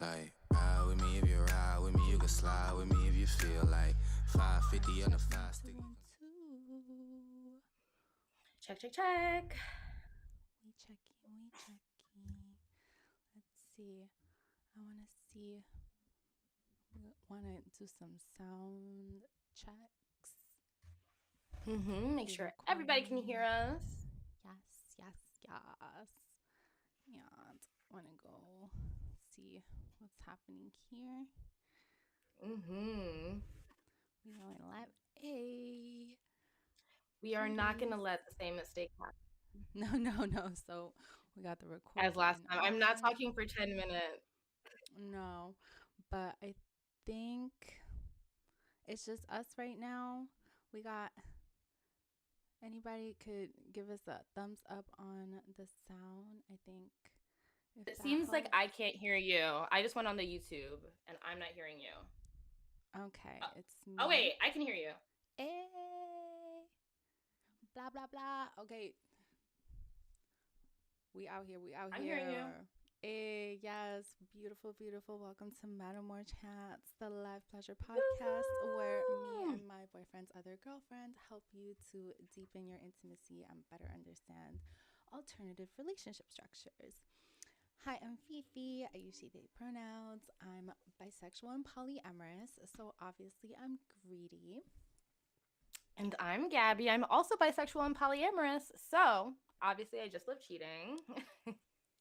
Like, ride with me if you ride with me, you can slide with me if you feel like 550 on the fast stick. 212. Check, check, check. We checking. Let's see. I want to see. We want to do some sound checks. Make sure everybody can hear us. Yes. Yeah, I want to go see what's happening here. We going live. Hey. We are not going to let the same mistake happen. No. So we got the recording. As last time. I'm not talking for 10 minutes. No, but I think it's just us right now. We got... Anybody could give us a thumbs up on the sound, I think. It seems like I can't hear you. I just went on the YouTube and I'm not hearing you. Okay, it's me. Oh, wait, I can hear you. Hey. Blah, blah, blah. Okay. We out here. I'm hearing you. Hey, yes. Beautiful. Welcome to Metamour Chats, the live pleasure podcast where me and my boyfriend's other girlfriend help you to deepen your intimacy and better understand alternative relationship structures. Hi, I'm Fifi. I use she, they pronouns. I'm bisexual and polyamorous, so obviously I'm greedy. And I'm Gabby. I'm also bisexual and polyamorous, so obviously I just love cheating.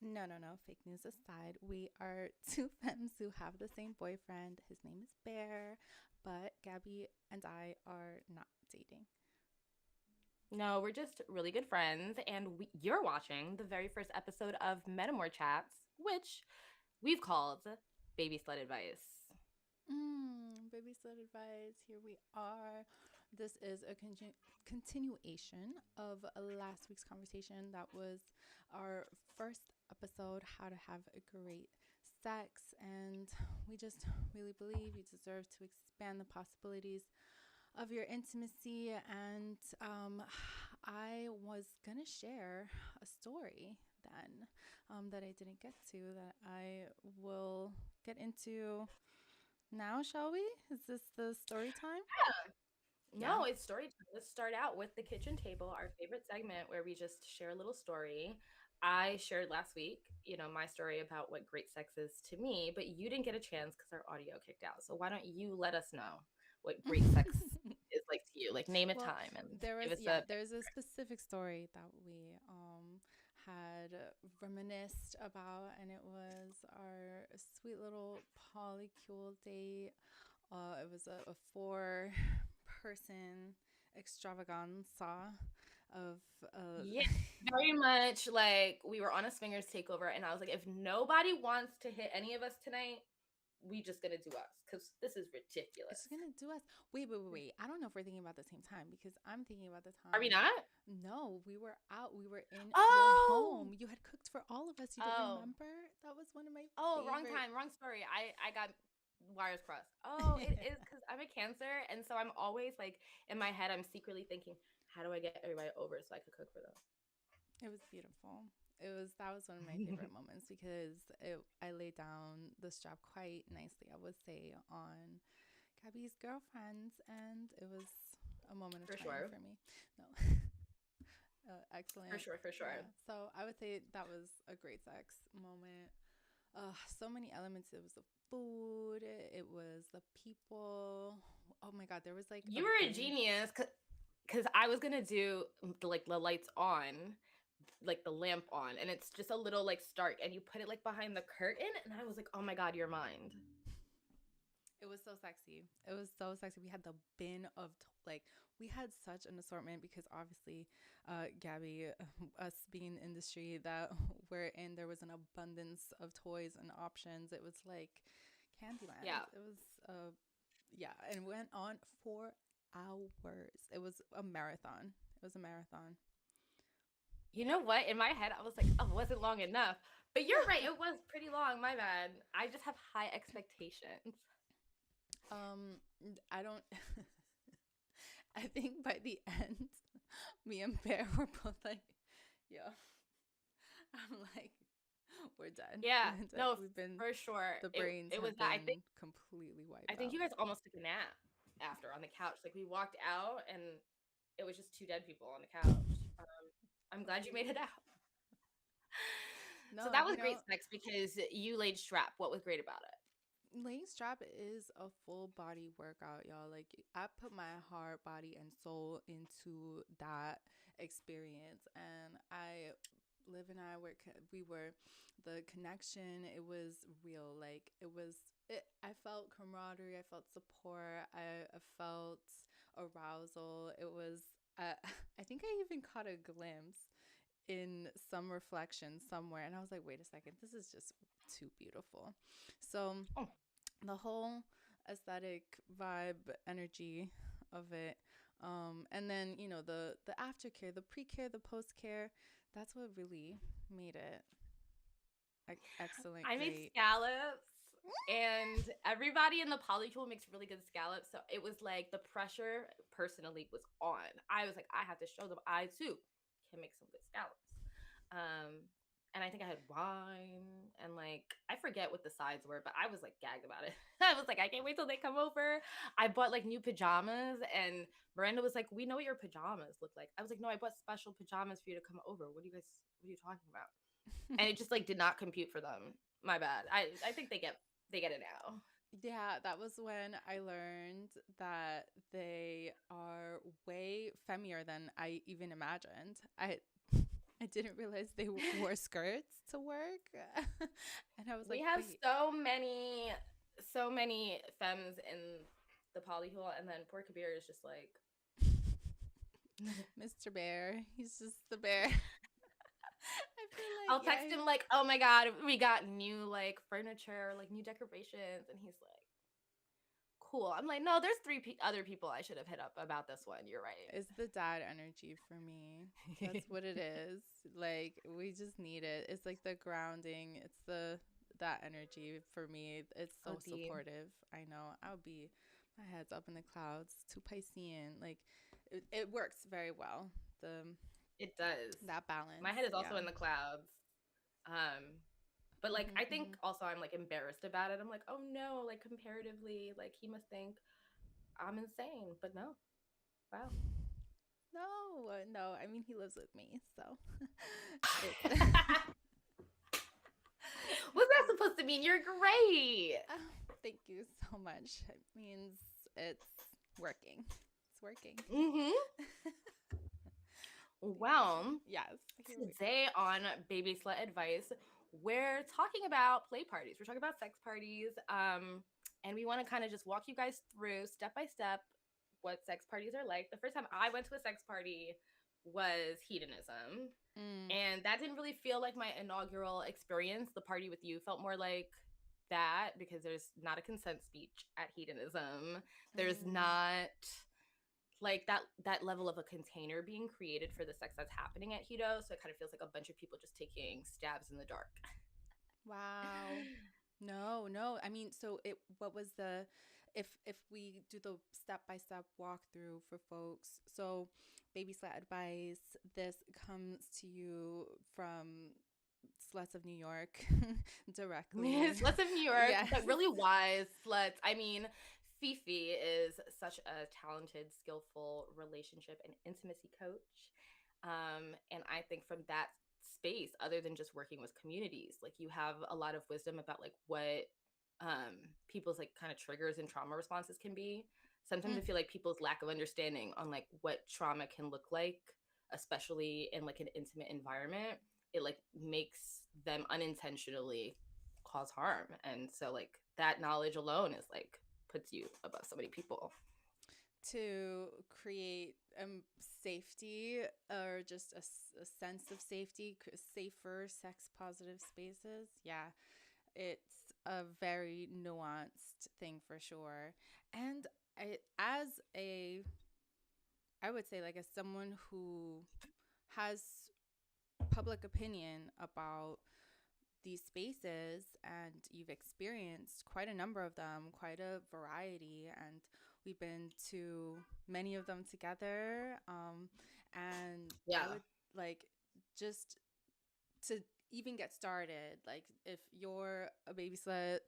No. Fake news aside, we are two femmes who have the same boyfriend. His name is Bear, but Gabby and I are not dating. No, we're just really good friends, and you're watching the very first episode of Metamour Chats, which we've called Baby Slut Advice. Baby Slut Advice, here we are. This is a continuation of last week's conversation. That was our first episode, how to have a great sex, and we just really believe you deserve to expand the possibilities of your intimacy. And I was gonna share a story then that I didn't get to, that I will get into now. Shall we? Is this the story time? No, it's story time. Let's start out with the kitchen table, our favorite segment where we just share a little story. I shared last week, my story about what great sex is to me, but you didn't get a chance because our audio kicked out. So why don't you let us know what great sex is like to you? Like, name a time. And there's a specific story that we had reminisced about, and it was our sweet little polycule date. It was a 4-person extravaganza of very much like we were on a swingers takeover, and I was like, if nobody wants to hit any of us tonight, we just gonna do us, because this is ridiculous. It's gonna do us. Wait. I don't know if we're thinking about the same time, because I'm thinking about the time. Are we not? No, we were out. We were in your home. You had cooked for all of us. You didn't remember? That was one of my favorite. Wrong time, wrong story. I got wires crossed. It is because I'm a Cancer, and so I'm always like, in my head, I'm secretly thinking, how do I get everybody over so I could cook for them? It was beautiful. That was one of my favorite moments, because I laid down the strap quite nicely, I would say, on Gabby's girlfriends, and it was a moment of triumph for me. No. Excellent. For sure. Yeah. So I would say that was a great sex moment. So many elements. It was the food, it was the people. Oh my God, there was like... You were a genius, because I was gonna do the lights on, like the lamp on, and it's just a little like stark, and you put it like behind the curtain, and I was like, oh my God, your mind. It was so sexy. We had the bin of we had such an assortment, because obviously Gabby, us being in the industry that we're in, there was an abundance of toys and options. It was like Candyland. Yeah. It was and it went on for hours. It was a marathon. You know what? In my head, I was like, oh, it wasn't long enough. But you're right. It was pretty long. My bad. I just have high expectations. I don't... I think by the end, me and Bear were both like, yo. I'm like, we're done. Yeah, no, We've been, for sure. the brains It was have that. been completely I wiped think out. you guys almost took a nap after on the couch. Like we walked out and it was just two dead people on the couch. I'm glad you made it out. So No, that was great sex because you laid strap. What was great about it? laying strap is a full body workout, y'all. Like, I put my heart, body, and soul into that experience, and Liv and I were the connection. It was real. Like, I felt camaraderie. I felt support. I felt arousal. It was. I think I even caught a glimpse in some reflection somewhere, and I was like, wait a second, this is just too beautiful. So Oh. the whole aesthetic vibe energy of it, and then the aftercare, the pre-care, the post-care, that's what really made it excellent. I made great scallops and everybody in the polytool makes really good scallops. So it was like the pressure personally was on. I was like, I have to show them I too can make some good scallops. And I think I had wine and like I forget what the sides were, but I was like gagged about it. I was like, I can't wait till they come over. I bought like new pajamas and Miranda was like, we know what your pajamas look like. I was like, no, I bought special pajamas for you to come over. What are you talking about? And it just like did not compute for them. My bad. I think they get it now. Yeah, that was when I learned that they are way femmier than I even imagined. I didn't realize they wore skirts to work. And I was We like, have wait. so many femmes in the polyhole, and then poor Kabir is just like Mr. Bear. He's just the bear. I feel like, I'll text him like, oh my god, we got new like furniture, like new decorations, and he's like, cool. I'm like, no, there's other people I should have hit up about this one. You're right. It's the dad energy for me. That's what it is. Like, we just need it. It's like the grounding. It's that energy for me. It's so supportive. I know. My head's up in the clouds, too Piscean. Like, it works very well. It does. That balance. My head is also in the clouds. But like I think also I'm like embarrassed about it. I'm like, oh no, like comparatively, like he must think I'm insane. But no. Wow. No. I mean, he lives with me, so. What's that supposed to mean? You're great. Thank you so much. It means it's working. It's working. Well, yes. Today on Baby Slut Advice, we're talking about play parties. We're talking about sex parties. And we want to kind of just walk you guys through step by step what sex parties are like. The first time I went to a sex party was hedonism. And that didn't really feel like my inaugural experience. The party with you felt more like that because there's not a consent speech at hedonism. There's not like that level of a container being created for the sex that's happening at Hedo. So it kind of feels like a bunch of people just taking stabs in the dark. Wow. No. I mean, so what was if we do the step-by-step walkthrough for folks. So Baby Slut Advice, this comes to you from Sluts of New York directly. Sluts of New York, yes. But really wise sluts. I mean, Fifi is such a talented, skillful relationship and intimacy coach. And I think from that space, other than just working with communities, like you have a lot of wisdom about like what people's like kind of triggers and trauma responses can be. Sometimes I feel like people's lack of understanding on like what trauma can look like, especially in like an intimate environment, it like makes them unintentionally cause harm. And so like that knowledge alone is like puts you above so many people. To create safety or just a sense of safety, safer sex positive spaces. Yeah, it's a very nuanced thing for sure. And I would say like as someone who has public opinion about these spaces and you've experienced quite a number of them, quite a variety, and we've been to many of them together. And I would like just to even get started, like if you're a baby slut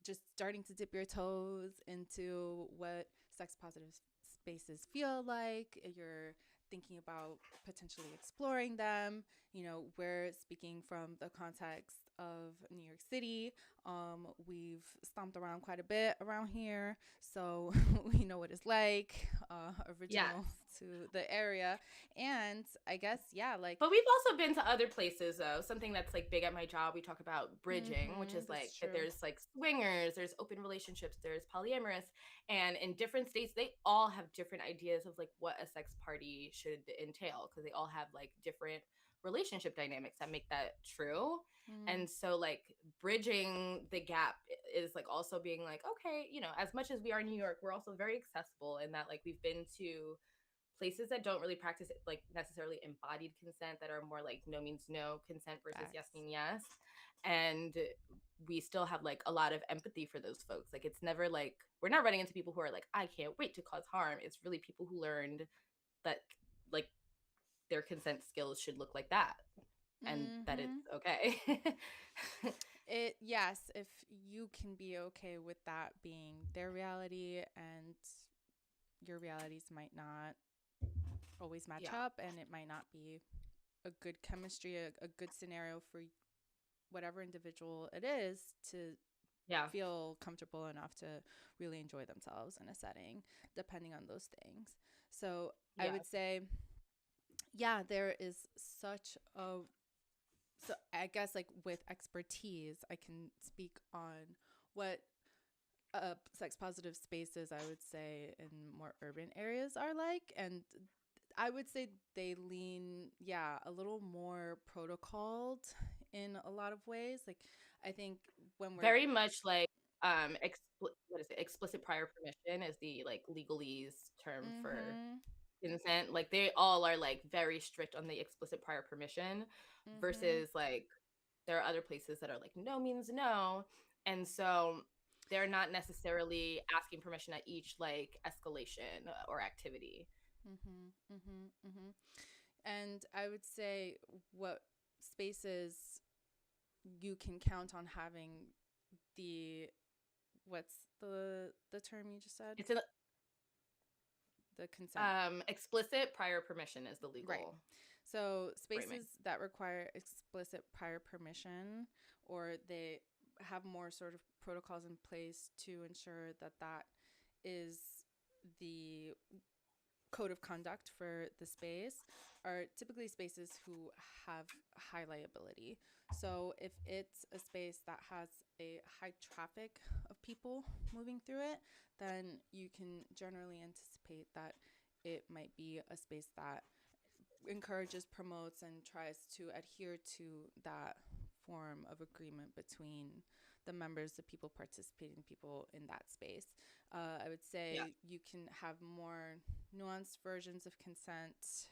just starting to dip your toes into what sex positive spaces feel like, you're thinking about potentially exploring them. We're speaking from the context of New York City. We've stomped around quite a bit around here, so we know what it's like, original to the area. And I guess, yeah, like. But we've also been to other places, though. Something that's like big at my job, we talk about bridging, which is like that there's like swingers, there's open relationships, there's polyamorous, and in different states, they all have different ideas of like what a sex party should entail, because they all have like different relationship dynamics that make that true. And so like bridging the gap is like also being like, okay, as much as we are in New York, we're also very accessible in that like we've been to places that don't really practice like necessarily embodied consent, that are more like no means no consent versus yes mean yes. And we still have like a lot of empathy for those folks. Like it's never like we're not running into people who are like, I can't wait to cause harm. It's really people who learned that like their consent skills should look like that, and that it's okay. Yes, if you can be okay with that being their reality, and your realities might not always match up, and it might not be a good chemistry, a good scenario for whatever individual it is to feel comfortable enough to really enjoy themselves in a setting, depending on those things. So I would say, there is such a, so I guess like with expertise, I can speak on what sex positive spaces, I would say, in more urban areas are like. And I would say they lean, a little more protocoled in a lot of ways. Like, I think when we're very much like what is it? Explicit prior permission is the like legalese term for consent. Like they all are like very strict on the explicit prior permission, versus like there are other places that are like no means no, and so they're not necessarily asking permission at each like escalation or activity. And I would say what spaces you can count on having what's the term you just said? It's the consent. Explicit prior permission is the legal. Right. So spaces that require explicit prior permission, or they have more sort of protocols in place to ensure that that is the code of conduct for the space, are typically spaces who have high liability. So if it's a space that has a high traffic of people moving through it, then you can generally anticipate that it might be a space that encourages, promotes, and tries to adhere to that form of agreement between the members, the people participating, people in that space. I would say you can have more nuanced versions of consent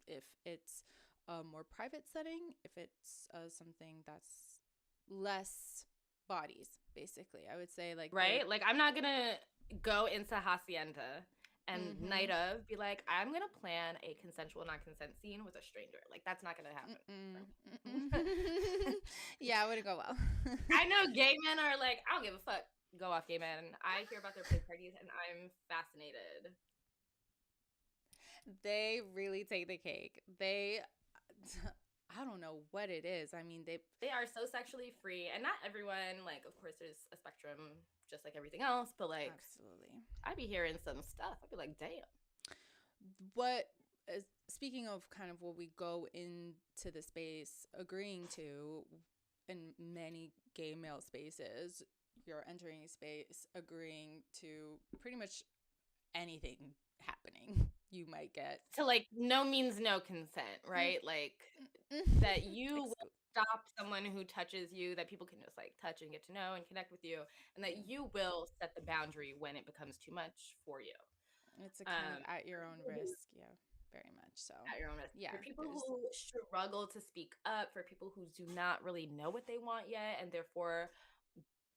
if it's a more private setting, if it's something that's less bodies, basically. I would say like like I'm not gonna go into Hacienda and night of be like, I'm gonna plan a consensual non-consent scene with a stranger. Like that's not gonna happen. Yeah, it wouldn't go well. I know gay men are like, I don't give a fuck. Go off, gay men. I hear about their play parties and I'm fascinated. They really take the cake. I don't know what it is. I mean, they are so sexually free, and not everyone, like, of course there's a spectrum just like everything else, but like absolutely, I'd be hearing some stuff. I'd be like, damn. Speaking of kind of what we go into the space agreeing to, in many gay male spaces, you're entering a space agreeing to pretty much anything happening. You might get to like no means no consent, right? Like that you will stop someone who touches you, that people can just like touch and get to know and connect with you, and that you will set the boundary when it becomes too much for you. It's a kind of at your own risk, very much so. At your own risk. For people who struggle to speak up, for people who do not really know what they want yet, and therefore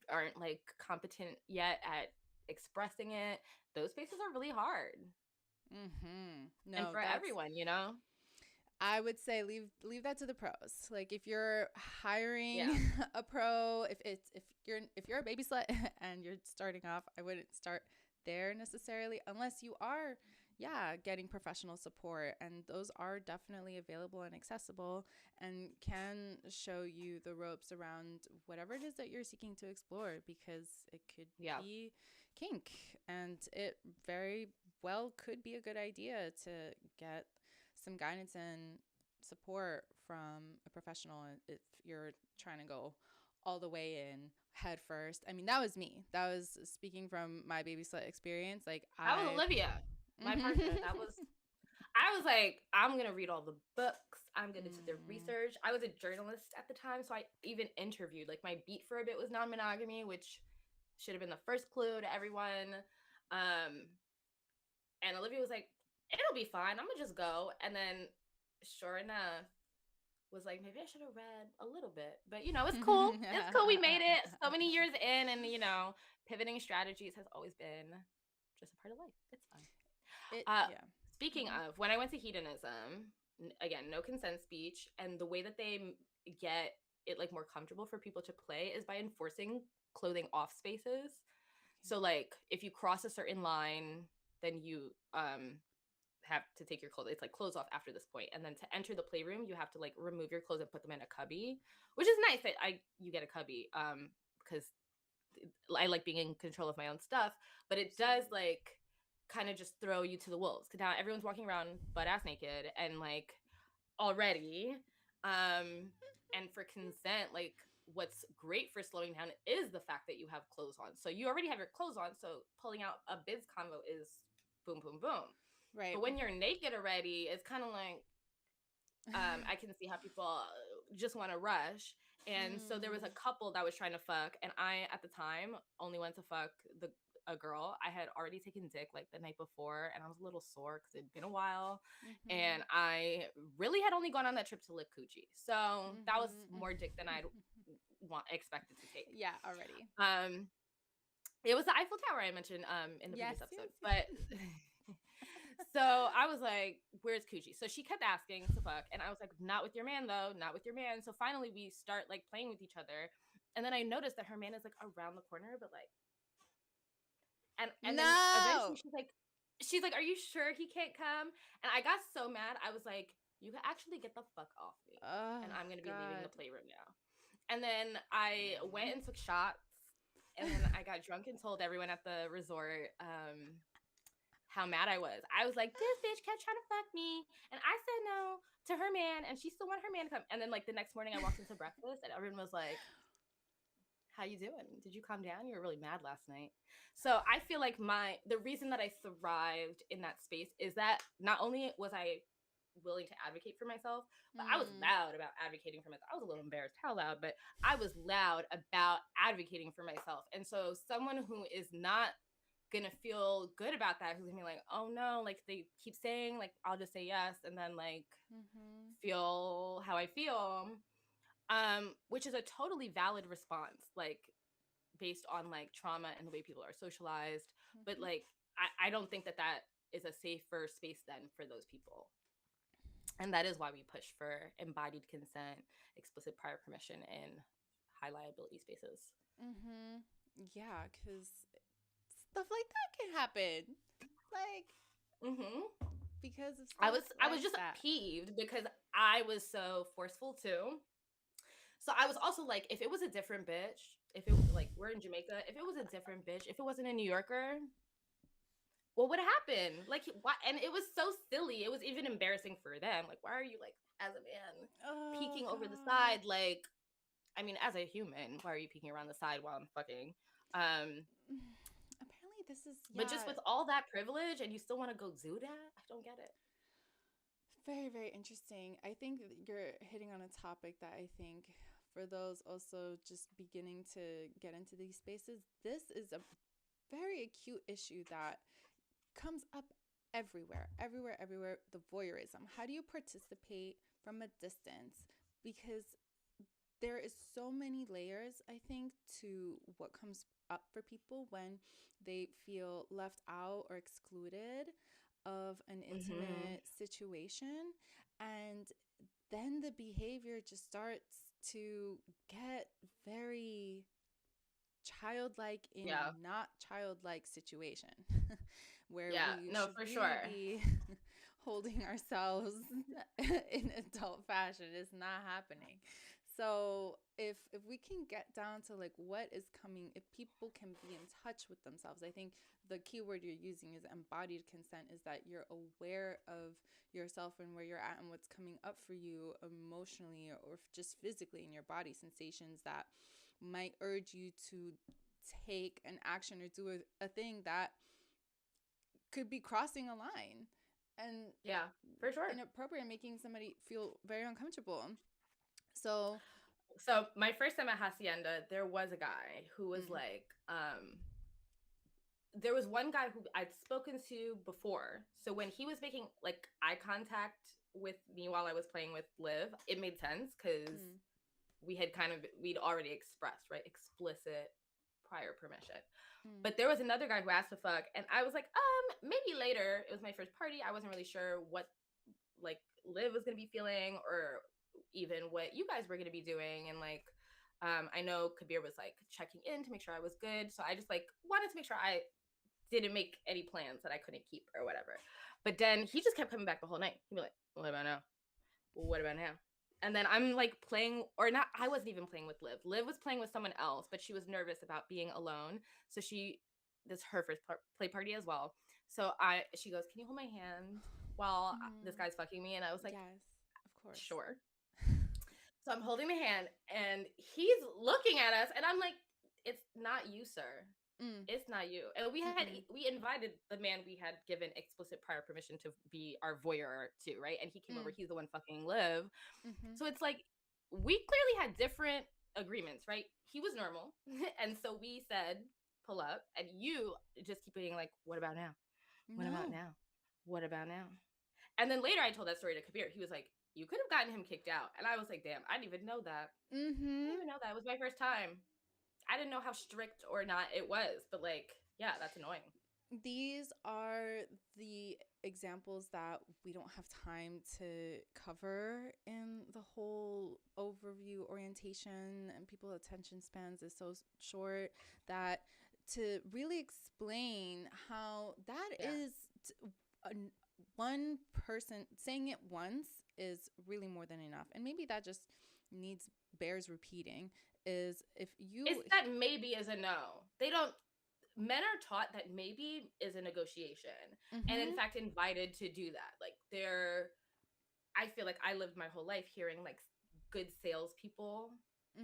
aren't like competent yet at expressing it, those spaces are really hard. No, and for everyone, I would say leave that to the pros. Like if you're hiring Yeah. a pro, if you're a baby slut and you're starting off, I wouldn't start there necessarily unless you are getting professional support, and those are definitely available and accessible and can show you the ropes around whatever it is that you're seeking to explore, because it could be kink, and it very well could be a good idea to get some guidance and support from a professional if you're trying to go all the way in head first. I mean, that was me. That was speaking from my baby slut experience. Like That was Olivia, my partner. I was like, I'm gonna read all the books. I'm gonna do the research. I was a journalist at the time, so I even interviewed. Like my beat for a bit was non-monogamy, which should have been the first clue to everyone. And Olivia was like, it'll be fine. I'm gonna just go. And then, sure enough, was like, maybe I should have read a little bit, but it's cool. It's cool. We made it so many years in, and pivoting strategies has always been just a part of life. It's fine. Speaking of, when I went to hedonism, again, no consent speech, and the way that they get it like more comfortable for people to play is by enforcing clothing off spaces. So like if you cross a certain line, then you have to take your clothes. It's like clothes off after this point, and then to enter the playroom, you have to like remove your clothes and put them in a cubby, which is nice that you get a cubby because I like being in control of my own stuff, but it does like kind of just throw you to the wolves because now everyone's walking around butt ass naked and like already and for consent, like what's great for slowing down is the fact that you have clothes on, so you already have your clothes on, so pulling out a biz convo is boom boom boom, right? But when you're naked already, it's kind of like I can see how people just want to rush. And so there was a couple that was trying to fuck, and I at the time only went to fuck a girl. I had already taken dick like the night before, and I was a little sore because it'd been a while, and I really had only gone on that trip to lick coochie, so that was more dick than I'd expected to take. Yeah, already. It was the Eiffel Tower I mentioned in the previous episode, but. So I was like, where's Coochie? So she kept asking to fuck, and I was like, not with your man though, not with your man. So finally we start like playing with each other, and then I noticed that her man is like around the corner, but like, and then eventually she's like, are you sure he can't come? And I got so mad, I was like, you can actually get the fuck off me, and I'm gonna be leaving the playroom now. And then I went and took shots, and then I got drunk and told everyone at the resort how mad I was. I was like, this bitch kept trying to fuck me, and I said no to her man, and she still wanted her man to come. And then like the next morning I walked into breakfast, and everyone was like, how you doing? Did you calm down? You were really mad last night. So I feel like the reason that I thrived in that space is that not only was I willing to advocate for myself, but I was loud about advocating for myself. I was a little embarrassed how loud, but I was loud about advocating for myself. And so someone who is not gonna feel good about that, who's gonna be like, oh no, like they keep saying like I'll just say yes and then like feel how I feel, which is a totally valid response, like based on like trauma and the way people are socialized, but like I don't think that is a safer space then for those people. And that is why we push for embodied consent, explicit prior permission in high liability spaces. Yeah, because stuff like that can happen. Like, because of I was just peeved because I was so forceful too. So I was also like, if it was a different bitch, if it was like we're in Jamaica, if it was a different bitch, if it wasn't a New Yorker, what would happen? Like, why? And it was so silly. It was even embarrassing for them. Like, why are you like as a man peeking over the side? Like, I mean, as a human, why are you peeking around the side while I'm fucking? Apparently this is but just with all that privilege and you still want to go do that? I don't get it. Very, very interesting. I think you're hitting on a topic that I think for those also just beginning to get into these spaces, this is a very acute issue that comes up everywhere. The voyeurism. How do you participate from a distance? Because there is so many layers, I think, to what comes up for people when they feel left out or excluded of an intimate situation. And then the behavior just starts to get very childlike in Yeah. a not childlike situation where Yeah. we No, should for really sure. be holding ourselves in adult fashion. It's not happening. So if we can get down to like what is coming, if people can be in touch with themselves, I think the key word you're using is embodied consent, is that you're aware of yourself and where you're at and what's coming up for you emotionally or just physically in your body, sensations that might urge you to take an action or do a thing that could be crossing a line and Yeah, for sure. inappropriate, making somebody feel very uncomfortable. So My first time at Hacienda, there was a guy who was like, there was one guy who I'd spoken to before. So when he was making like eye contact with me while I was playing with Liv, it made sense because we'd already expressed, right, explicit prior permission. But there was another guy who asked to fuck, and I was like, maybe later. It was my first party. I wasn't really sure what like Liv was gonna be feeling, or even what you guys were gonna be doing, and like. I know Kabir was like checking in to make sure I was good. So I just like wanted to make sure I didn't make any plans that I couldn't keep or whatever. But then he just kept coming back the whole night. He'd be like, what about now? What about now? And then I'm like playing, or not, I wasn't even playing with Liv. Liv was playing with someone else, but she was nervous about being alone. So this is her first play party as well. So she goes, can you hold my hand while this guy's fucking me? And I was like, yes, of course. sure. So I'm holding the hand and he's looking at us and I'm like, it's not you, sir. It's not you. And we invited the man we had given explicit prior permission to be our voyeur too, right? And he came over. He's the one fucking Liv. So it's like we clearly had different agreements, right? He was normal, and so we said pull up, and you just keep being like, what about now? What about now? What about now? And then later I told that story to Kabir. He was like, you could have gotten him kicked out. And I was like, damn, I didn't even know that. I didn't even know that. It was my first time. I didn't know how strict or not it was, but like, yeah, that's annoying. These are the examples that we don't have time to cover in the whole overview orientation, and people's attention spans is so short that to really explain how that is one person saying it once is really more than enough. And maybe that just bears repeating, is if you... It's that maybe is a no. Men are taught that maybe is a negotiation. And in fact, invited to do that. Like I feel like I lived my whole life hearing like good salespeople,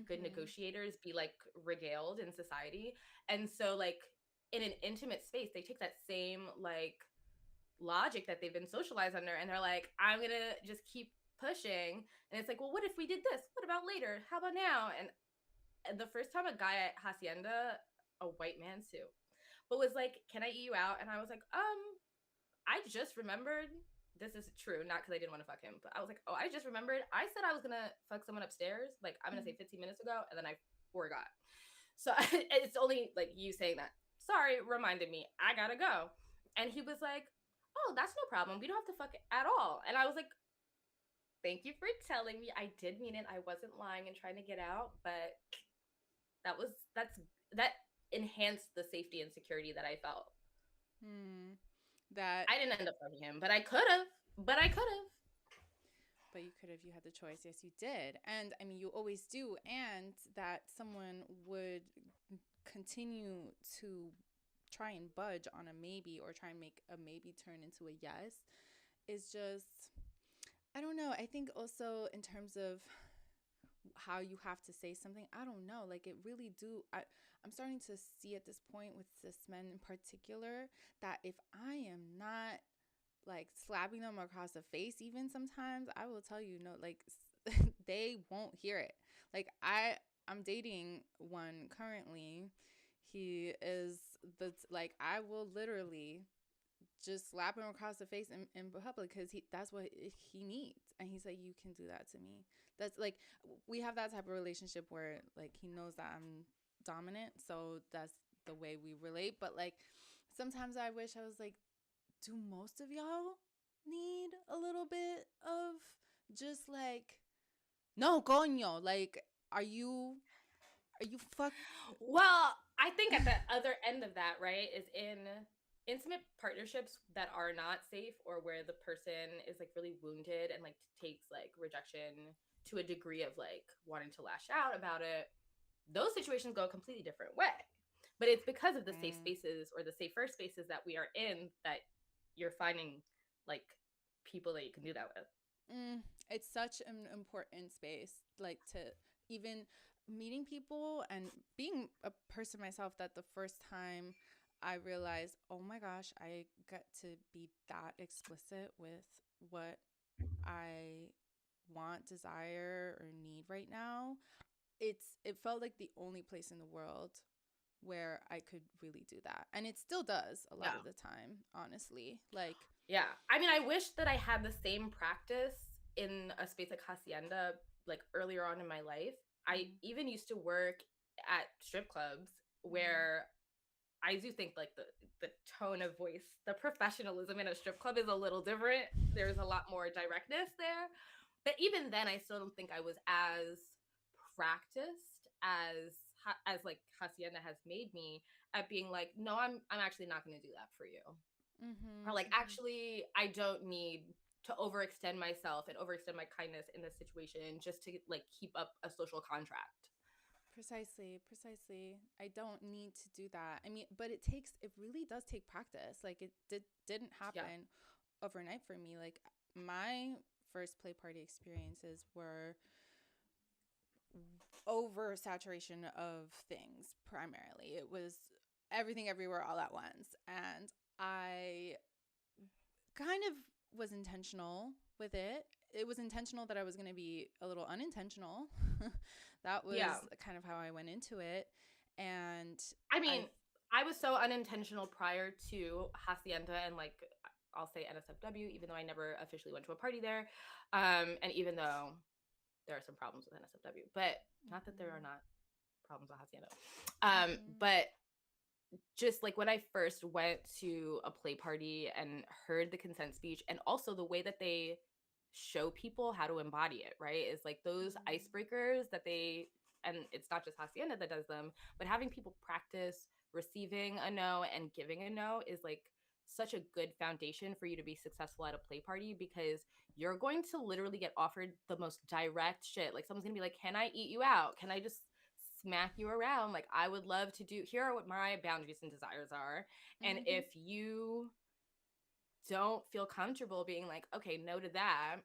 good negotiators be like regaled in society. And so like in an intimate space, they take that same like logic that they've been socialized under and they're like, I'm gonna just keep pushing. And it's like, well, what if we did this? What about later? How about now? And the first time a guy at Hacienda, a white man too, but was like, can I eat you out? And I was like, I just remembered, this is true, not because I didn't want to fuck him, but I was like, oh, I just remembered I said I was gonna fuck someone upstairs, like I'm gonna say 15 minutes ago, and then I forgot. So it's only like you saying that, sorry, reminded me, I gotta go. And he was like, oh, that's no problem, we don't have to fuck at all. And I was like, thank you for telling me. I did mean it. I wasn't lying and trying to get out, but that enhanced the safety and security that I felt. That I didn't end up fucking him, but I could have. But you could have. You had the choice. Yes, you did. And I mean, you always do. And that someone would continue to try and budge on a maybe, or try and make a maybe turn into a yes, is just, I don't know. I think also in terms of how you have to say something, I don't know, like it really do, I'm starting to see at this point with cis men in particular, that if I am not like slapping them across the face, even sometimes, I will tell you, no, like they won't hear it. Like I'm dating one currently. He is like, I will literally just slap him across the face in public, because that's what he needs. And he's like, you can do that to me. That's like, we have that type of relationship where like he knows that I'm dominant, so that's the way we relate. But like sometimes I wish I was like, do most of y'all need a little bit of just like, no, coño, like, are you fuck? Well, I think at the other end of that, right, is in intimate partnerships that are not safe, or where the person is like really wounded and like takes like rejection to a degree of like wanting to lash out about it. Those situations go a completely different way. But it's because of the safe spaces, or the safer spaces that we are in, that you're finding like people that you can do that with. It's such an important space, like, to even meeting people and being a person myself, that the first time I realized, oh my gosh, I got to be that explicit with what I want, desire, or need right now. It felt like the only place in the world where I could really do that. And it still does a lot of the time, honestly. Like, yeah. I mean, I wish that I had the same practice in a space like Hacienda, like earlier on in my life. I even used to work at strip clubs where I do think like the tone of voice, the professionalism in a strip club is a little different. There's a lot more directness there. But even then, I still don't think I was as practiced as like Hacienda has made me at being like, no, I'm actually not going to do that for you. Or like, actually, I don't need to overextend myself and overextend my kindness in this situation just to like keep up a social contract. Precisely. I don't need to do that. I mean, but it really does take practice. Like, it didn't happen overnight for me. Like, my first play party experiences were oversaturation of things primarily. It was everything everywhere all at once. And I kind of was intentional with it. It was intentional that I was going to be a little unintentional. That was kind of how I went into it. And I mean, I was so unintentional prior to Hacienda and like, I'll say NSFW, even though I never officially went to a party there. And even though there are some problems with NSFW, but not that there are not problems with Hacienda. But just like when I first went to a play party and heard the consent speech, and also the way that they show people how to embody it, right? Is like those icebreakers that they, and it's not just Hacienda that does them, but having people practice receiving a no and giving a no is like such a good foundation for you to be successful at a play party, because you're going to literally get offered the most direct shit. Like, someone's gonna be like, can I eat you out? Can I just smack you around? Like, I would love to do, here are what my boundaries and desires are. And if you don't feel comfortable being like, okay, no to that,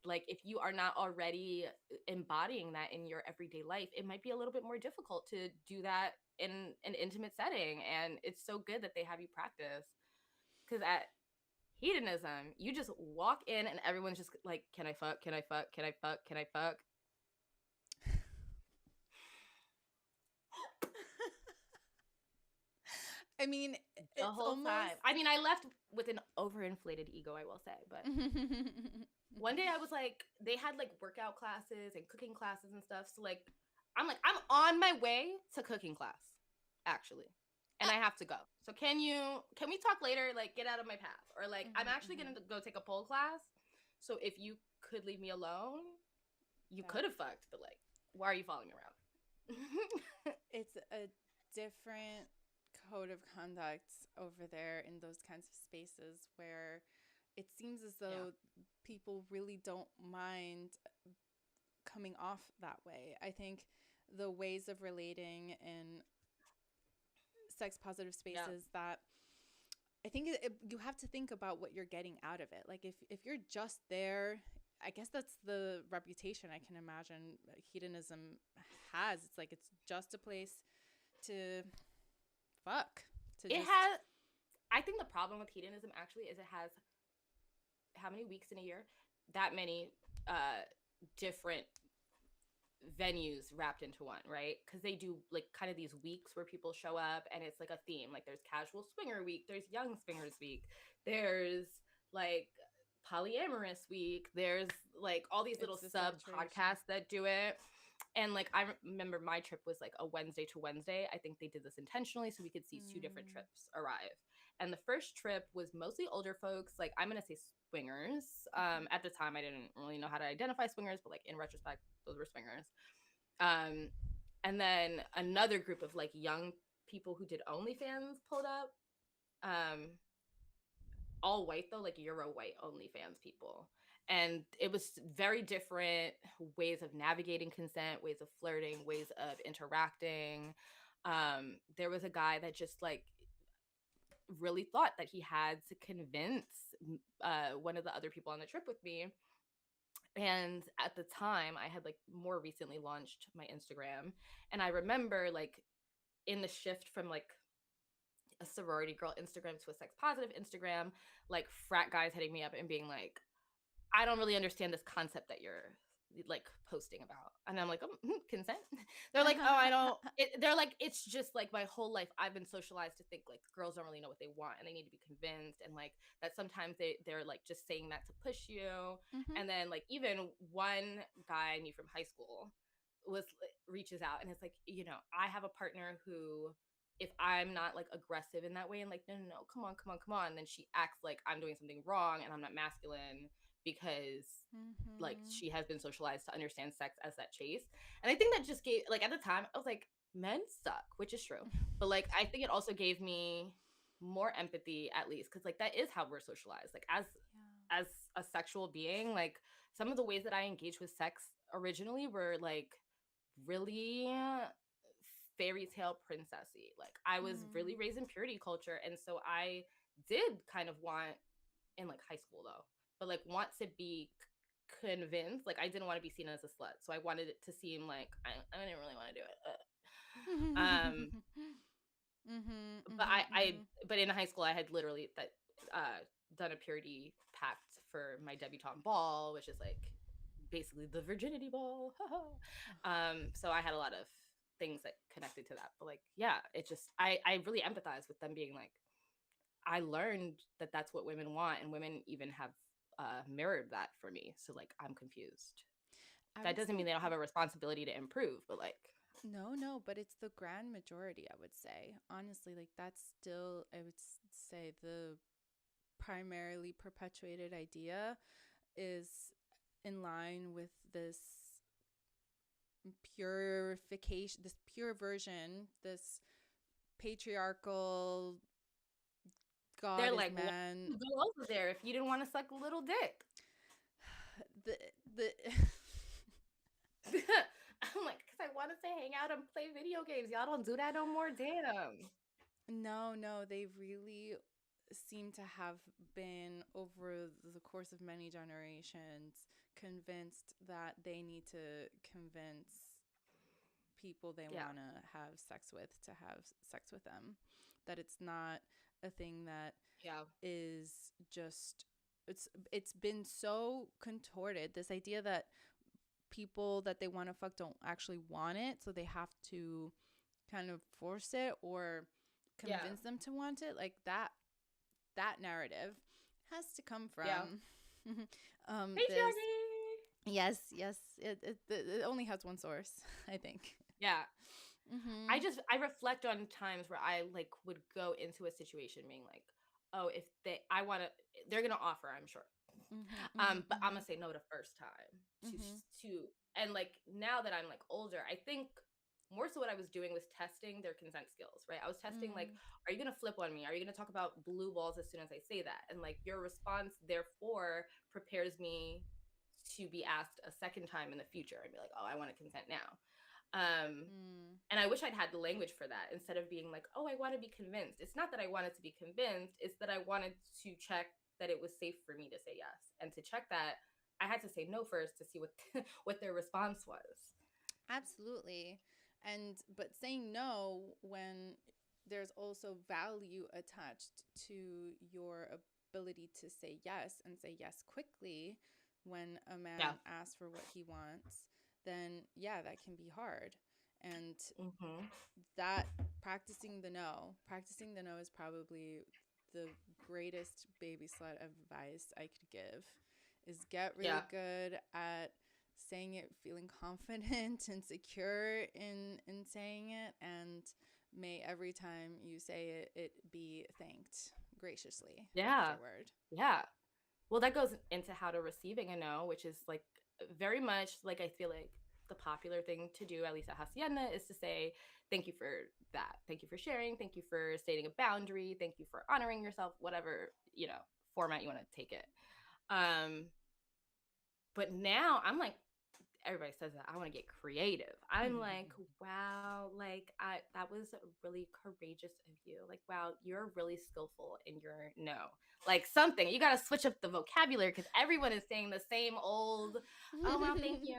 like, if you are not already embodying that in your everyday life, it might be a little bit more difficult to do that in an intimate setting. And it's so good that they have you practice, because at hedonism, you just walk in and everyone's just like, can I fuck? Can I fuck? Can I fuck? Can I fuck? I mean, the whole time. I mean, I left with an overinflated ego, I will say, but one day I was like, they had like workout classes and cooking classes and stuff. So like, I'm on my way to cooking class, actually, and I have to go. So can we talk later? Like, get out of my path. Or like, I'm actually gonna go take a pole class. So if you could leave me alone, you could have fucked, but like, why are you following me around? It's a different code of conduct over there in those kinds of spaces, where it seems as though people really don't mind coming off that way. I think the ways of relating in sex positive spaces, that I think you have to think about what you're getting out of it. Like, if you're just there, I guess that's the reputation I can imagine hedonism has. It's like, it's just a place to fuck. I think the problem with hedonism actually is, it has how many weeks in a year? That many different venues wrapped into one, right? Because they do like kind of these weeks where people show up and it's like a theme. Like, there's casual swinger week, there's young swingers week, there's like polyamorous week, there's like all these little sub podcasts that do it. And like, I remember my trip was like a Wednesday to Wednesday. I think they did this intentionally so we could see two different trips arrive. And the first trip was mostly older folks. Like, I'm going to say swingers. At the time, I didn't really know how to identify swingers, but like in retrospect, those were swingers. And then another group of like young people who did OnlyFans pulled up. All white though, like Euro white OnlyFans people. And it was very different ways of navigating consent, ways of flirting, ways of interacting. There was a guy that just like really thought that he had to convince one of the other people on the trip with me. And at the time, I had like more recently launched my Instagram. And I remember like in the shift from like a sorority girl Instagram to a sex positive Instagram, like frat guys hitting me up and being like, I don't really understand this concept that you're like posting about. And I'm like, consent? They're like, oh, I don't. They're like, it's just like my whole life I've been socialized to think like girls don't really know what they want and they need to be convinced. And like that sometimes they're like just saying that to push you. And then like even one guy I knew from high school reaches out and it's like, you know, I have a partner who, if I'm not like aggressive in that way and like, no, come on, then she acts like I'm doing something wrong and I'm not masculine because like she has been socialized to understand sex as that chase. And I think that just gave, like, at the time I was like, men suck, which is true, but like I think it also gave me more empathy, at least, because like that is how we're socialized, like as a sexual being. Like some of the ways that I engaged with sex originally were like really fairy tale princessy. Like I was really raised in purity culture, and so I did kind of want, in like high school though, but like want to be convinced. Like I didn't want to be seen as a slut, so I wanted it to seem like I didn't really want to do it. But in high school I had literally done a purity pact for my debutante ball, which is like basically the virginity ball. So I had a lot of things that connected to that. But like, yeah, it just I really empathize with them being like, I learned that that's what women want, and women even have mirrored that for me. So like, I'm confused. That doesn't mean they don't have a responsibility to improve, but like, no, but it's the grand majority, I would say. Honestly, like that's still, I would say, the primarily perpetuated idea is in line with this purification, this pure version, this patriarchal God they're is like, man. go over there if you didn't want to suck a little dick. The I'm like, because I wanted to hang out and play video games. Y'all don't do that no more. Damn. No, they really seem to have been, over the course of many generations, convinced that they need to convince people they want to have sex with to have sex with them. That it's not a thing that is just, it's been so contorted, this idea that people that they want to fuck don't actually want it, so they have to kind of force it or convince them to want it. Like that narrative has to come from patriarchy. Yes, it only has one source, I think. I reflect on times where I like would go into a situation being like, oh, if they're gonna offer, I'm sure. But I'm gonna say no the first time to and like now that I'm like older, I think more so what I was doing was testing their consent skills, right? I was testing like, are you gonna flip on me? Are you gonna talk about blue balls as soon as I say that? And like your response therefore prepares me to be asked a second time in the future and be like, oh, I want to consent now. And I wish I'd had the language for that instead of being like, oh, I want to be convinced. It's not that I wanted to be convinced, it's that I wanted to check that it was safe for me to say yes. And to check that, I had to say no first to see what what their response was. Absolutely. But saying no when there's also value attached to your ability to say yes and say yes quickly when a man asks for what he wants, then that can be hard. And that practicing the no is probably the greatest baby slut advice I could give, is get really good at saying it, feeling confident and secure in saying it, and may every time you say it be thanked graciously Yeah. afterward. Yeah. Well, that goes into how to receiving a no, which is like very much like I feel like the popular thing to do, at least at Hacienda, is to say, thank you for that. Thank you for sharing. Thank you for stating a boundary. Thank you for honoring yourself, whatever, format you want to take it. But now I'm like, everybody says that I want to get creative. I'm like, wow, like that was really courageous of you. Like, wow, you're really skillful in your no. Like something. You gotta switch up the vocabulary because everyone is saying the same old, oh well, thank you.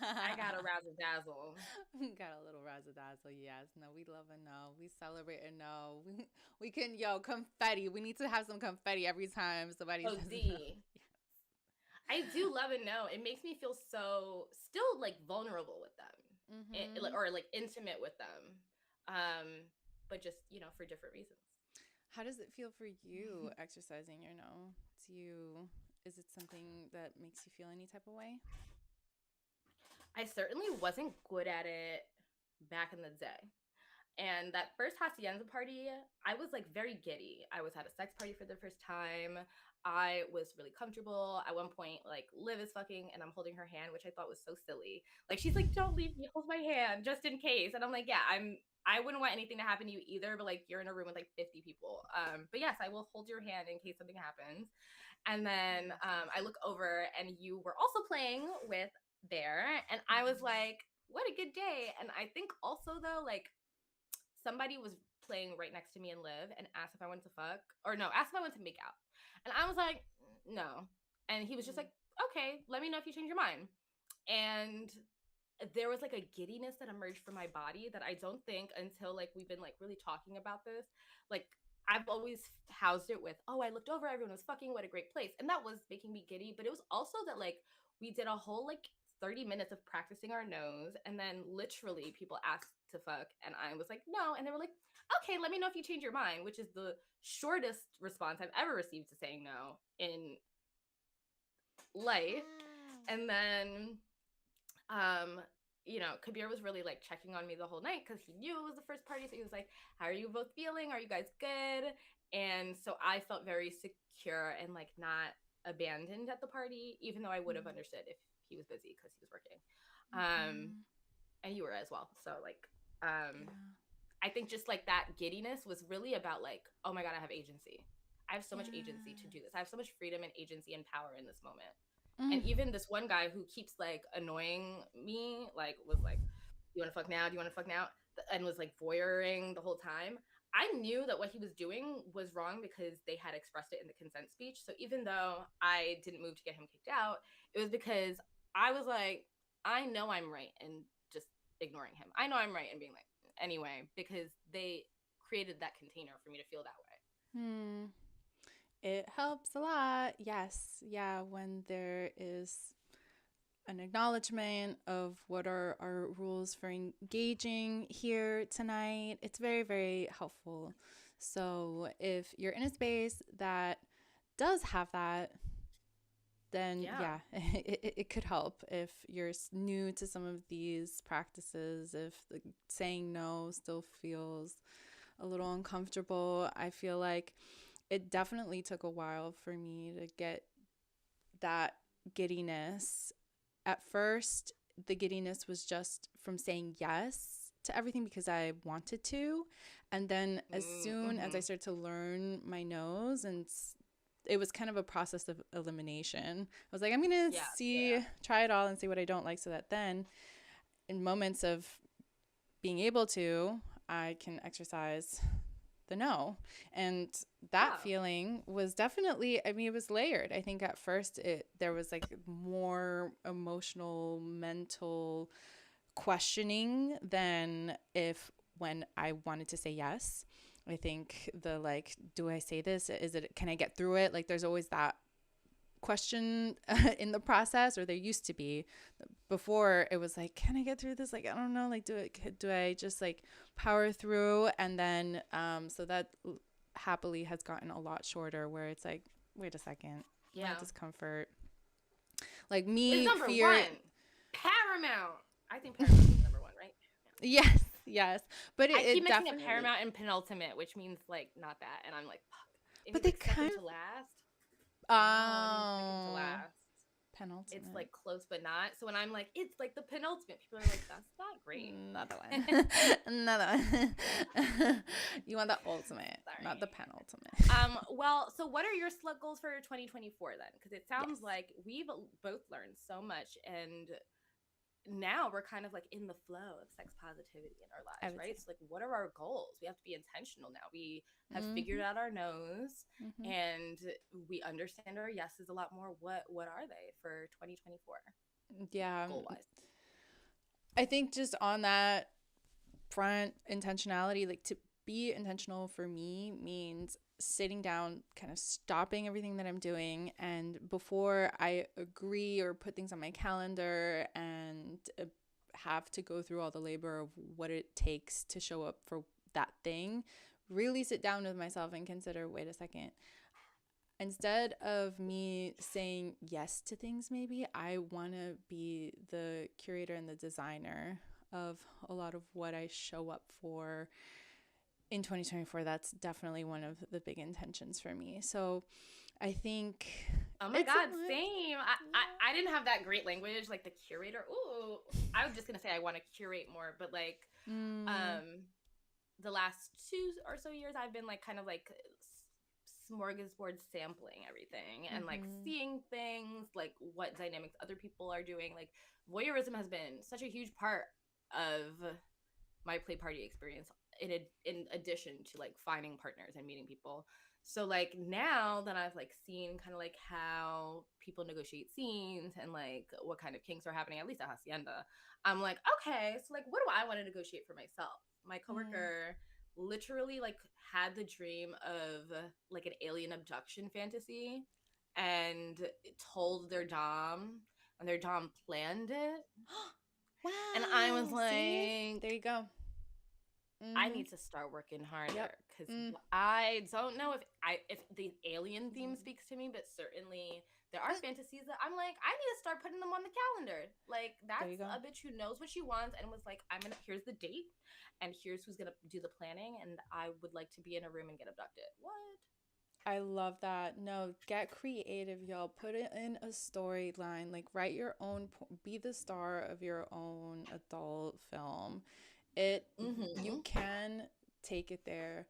I got a razzle dazzle. Got a little razzle dazzle, yes. No, we love a no. We celebrate a no. We can, confetti. We need to have some confetti every time somebody says no. I do love it. No, it makes me feel so still like vulnerable with them, or like intimate with them, but just for different reasons. How does it feel for you exercising your no? Is it something that makes you feel any type of way? I certainly wasn't good at it back in the day. And that first Hacienda party, I was like very giddy. I was at a sex party for the first time. I was really comfortable. At one point, like Liv is fucking and I'm holding her hand, which I thought was so silly. Like she's like, "Don't leave me, hold my hand, just in case." And I'm like, "Yeah, I wouldn't want anything to happen to you either, but like you're in a room with like 50 people. But yes, I will hold your hand in case something happens." And then I look over and you were also playing with Bear, and I was like, "What a good day!" And I think also though, like somebody was playing right next to me and Liv and asked if I wanted to fuck, or no, asked if I wanted to make out. And I was like, no. And he was just like, okay, let me know if you change your mind. And there was like a giddiness that emerged from my body that I don't think until like we've been like really talking about this, like I've always housed it with, oh, I looked over, everyone was fucking, what a great place. And that was making me giddy. But it was also that like we did a whole like 30 minutes of practicing our nose, and then literally people asked to fuck and I was like, no. And they were like, okay, let me know if you change your mind, which is the shortest response I've ever received to saying no in life. And then Kabir was really like checking on me the whole night because he knew it was the first party. So he was like, how are you both feeling? Are you guys good? And so I felt very secure and like not abandoned at the party, even though I would have understood if he was busy because he was working. And you were as well. So like, I think just like that giddiness was really about like, oh my God, I have agency. I have so much agency to do this. I have so much freedom and agency and power in this moment. And even this one guy who keeps like annoying me, like was like, you want to fuck now? Do you want to fuck now? And was like voyeuring the whole time. I knew that what he was doing was wrong because they had expressed it in the consent speech. So even though I didn't move to get him kicked out, it was because I was like, I know I'm right and just ignoring him. I know I'm right and being like, anyway, because they created that container for me to feel that way. It helps a lot. Yes. Yeah. When there is an acknowledgement of what are our rules for engaging here tonight, it's very, very helpful. So if you're in a space that does have that, then it could help. If you're new to some of these practices, if saying no still feels a little uncomfortable, I feel like it definitely took a while for me to get that giddiness. At first, the giddiness was just from saying yes to everything because I wanted to. And then as soon as I started to learn my no's, and it was kind of a process of elimination. I was like, I'm going to try it all and see what I don't like, so that then in moments of being able to, I can exercise the no. And that feeling was definitely, I mean, it was layered. I think at first there was like more emotional, mental questioning than when I wanted to say yes. I think the like, do I say this? Can I get through it? Like there's always that question in the process, or there used to be. Before it was like, can I get through this? Like, I don't know, like, do I just like power through? And then so that happily has gotten a lot shorter, where it's like, wait a second, my discomfort, like me, it's number fear, one, paramount. I think paramount is number one, right? Yes, Yes, but I keep it mixing up definitely. paramount and penultimate, which means like not that, and I'm like, fuck. If But he's they like kind second of. to last, no, and he's second to Oh, last. It's penultimate. like close but not. So when I'm like, it's like the penultimate, people are like, that's not great. Another one. Another one. You want the ultimate, not the Sorry. penultimate. Well, so what are your slut goals for 2024 then? Because it Yes. sounds like we've both learned so much, and now we're kind of like in the flow of sex positivity in our I lives, would right? say. So like, what are our goals? We have to be intentional now. We have figured Mm-hmm. out our no's, Mm-hmm. and we understand our yeses a lot more. What are they for 2024 Yeah. goal wise? I think just on that front, intentionality, like to be intentional for me means sitting down, kind of stopping everything that I'm doing. And before I agree or put things on my calendar and have to go through all the labor of what it takes to show up for that thing, really sit down with myself and consider, wait a second. Instead of me saying yes to things, maybe I want to be the curator and the designer of a lot of what I show up for in 2024. That's definitely one of the big intentions for me. So I think Oh my it's God, a lot. same. I didn't have that great language, like the curator. Ooh, I was just gonna say I want to curate more, but like, um, the last 2 or so years, I've been like kind of like smorgasbord sampling everything and like seeing things, like what dynamics other people are doing. Like voyeurism has been such a huge part of my play party experience in addition to like finding partners and meeting people. So like now that I've like seen kind of like how people negotiate scenes and like what kind of kinks are happening, at least at Hacienda, I'm like, okay, so like what do I want to negotiate for myself? My coworker literally like had the dream of like an alien abduction fantasy and told their dom, and their dom planned it. Wow. And I was See? like, There you go. I need to start working harder Yep. because I don't know if the alien theme speaks to me, but certainly there are fantasies that I'm like, I need to start putting them on the calendar. Like There that's you go. a bitch who knows what she wants and was like, here's the date and here's who's gonna do the planning, and I would like to be in a room and get abducted. What? I love that. No, get creative, y'all. Put it in a storyline. Like, write your own, be the star of your own adult film. You can take it there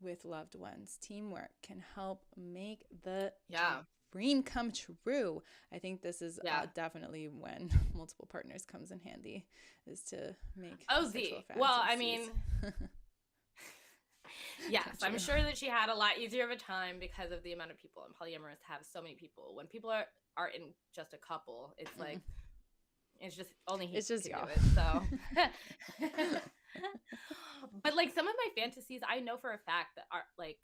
with loved ones. Teamwork can help make the Yeah. dream come true. I think this is Yeah. definitely when multiple partners comes in handy, is to make Oh, sexual fantasies. well, I mean, yes, I'm sure that she had a lot easier of a time because of the amount of people, and polyamorous have so many people. When people are in just a couple, it's like it's just only he can y'all. do it. So, but like some of my fantasies, I know for a fact that are like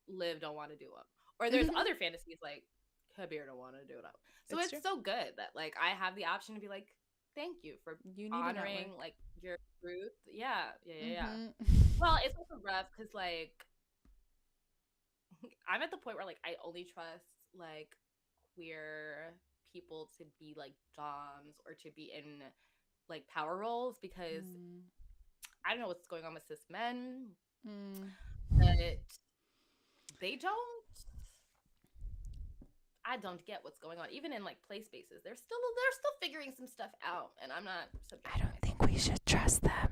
Liv don't want to do them, or there's other fantasies like Kabir don't want to do them. So it's so good that like I have the option to be like, thank you for honoring like your truth. Yeah. Well, it's also rough because like I'm at the point where like I only trust like queer people to be like doms or to be in like power roles because I don't know what's going on with cis men, but they don't. I don't get what's going on. Even in like play spaces, they're still figuring some stuff out, and I'm not. I don't think we should trust them.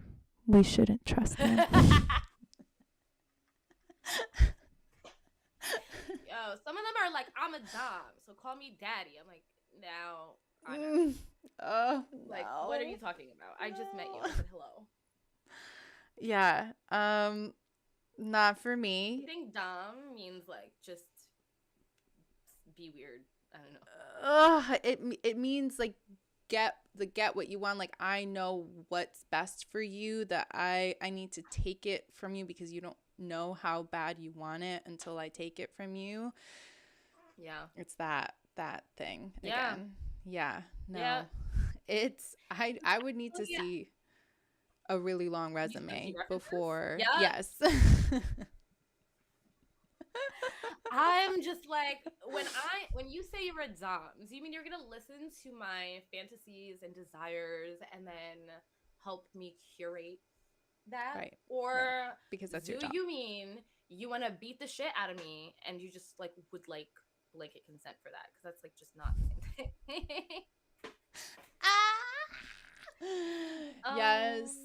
We shouldn't trust them. Yo, some of them are like, I'm a dom, so call me daddy. I'm like, now I know. Like, what are you talking about? I just met you. I said hello. Yeah. Not for me. I think dom means like just be weird. I don't know. It means like get what you want. Like, I know what's best for you, that I need to take it from you because you don't know how bad you want it until I take it from you. Yeah. It's that thing Yeah. again. Yeah. No. Yeah. It's I would need to see a really long resume before. Yes. I'm just like, when you say you're a doms, you mean you're gonna listen to my fantasies and desires and then help me curate that? Right. Or Right. Because that's do your job. you mean you want to beat the shit out of me and you just like would like blanket consent for that? Because that's like just not the same thing. Yes.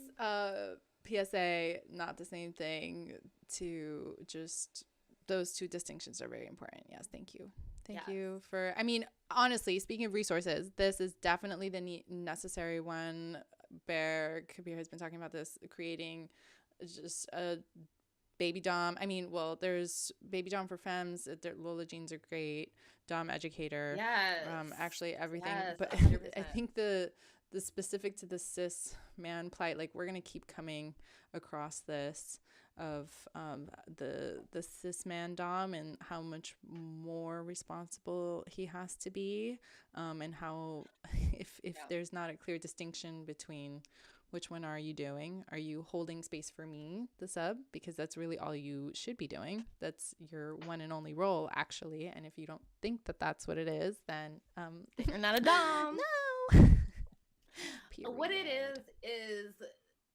PSA, not the same thing. To just those two distinctions are very important. Yes, thank you. Thank you for, I mean, honestly, speaking of resources, this is definitely the necessary one. Bear Kabir has been talking about this, creating just a baby dom. I mean, well, there's baby dom for femmes. Lola Jeans are great. Dom educator. Yes. Actually everything. Yes, but 100%. I think the specific to the cis man plight, like we're gonna keep coming across this of the cis man dom and how much more responsible he has to be, and how if there's not a clear distinction between which one are you doing? Are you holding space for me, the sub? Because that's really all you should be doing. That's your one and only role, actually. And if you don't think that that's what it is, then you're not a dom. No. What it is